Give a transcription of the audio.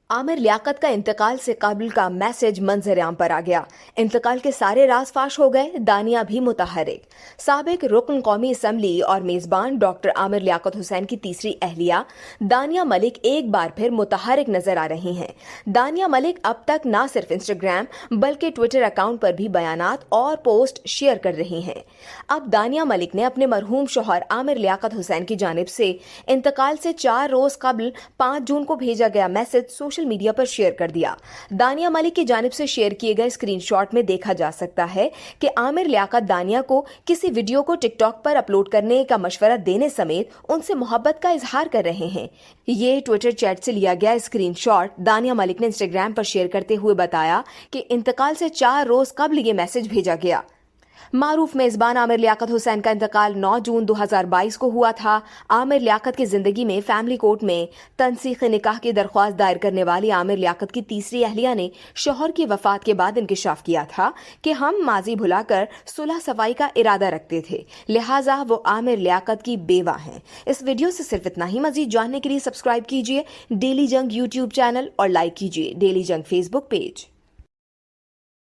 आमिर लियाकत का इंतकाल से कबल का मैसेज मंजर आम पर आ गया। इंतकाल के सारे राज फाश हो गए, दानिया भी मुतहरिक। साबिक रुकन कौमी असम्बली और मेजबान डॉक्टर आमिर लियाकत हुसैन की तीसरी अहलिया दानिया मलिक एक बार फिर मुतहरिक नजर आ रही हैं। दानिया मलिक अब तक न सिर्फ इंस्टाग्राम बल्कि ट्विटर अकाउंट पर भी बयानात और पोस्ट शेयर कर रही हैं। अब दानिया मलिक ने अपने मरहूम शौहर आमिर लियाकत हुसैन की जानिब से इंतकाल से 4 रोज कबल 5 जून को भेजा गया मैसेज सोशल मीडिया पर शेयर कर दिया। दानिया मलिक की जानिब से शेयर किए गए स्क्रीनशॉट में देखा जा सकता है कि आमिर लियाकत दानिया को किसी वीडियो को टिकटॉक पर अपलोड करने का मशवरा देने समेत उनसे मोहब्बत का इजहार कर रहे हैं। ये ट्विटर चैट से लिया गया स्क्रीनशॉट दानिया मलिक ने इंस्टाग्राम पर शेयर करते हुए बताया कि इंतकाल से 4 रोज कबल ये मैसेज भेजा गया। मारूफ मेजबान आमिर लियाकत हुसैन का इंतकाल 9 जून 2022 को हुआ था। आमिर लियाकत की जिंदगी में फैमिली कोर्ट में तनसीख निकाह की दरख्वास्त दायर करने वाली आमिर लियाकत की तीसरी अहलिया ने शौहर की वफात के बाद इंकशाफ किया था कि हम माजी भुलाकर सुलह सफाई का इरादा रखते थे, लिहाजा वो आमिर लियाकत की बेवा हैं। इस वीडियो से सिर्फ इतना ही। मजीद जानने के लिए सब्सक्राइब कीजिए डेली जंग यूट्यूब चैनल और लाइक कीजिए डेली जंग फेसबुक पेज।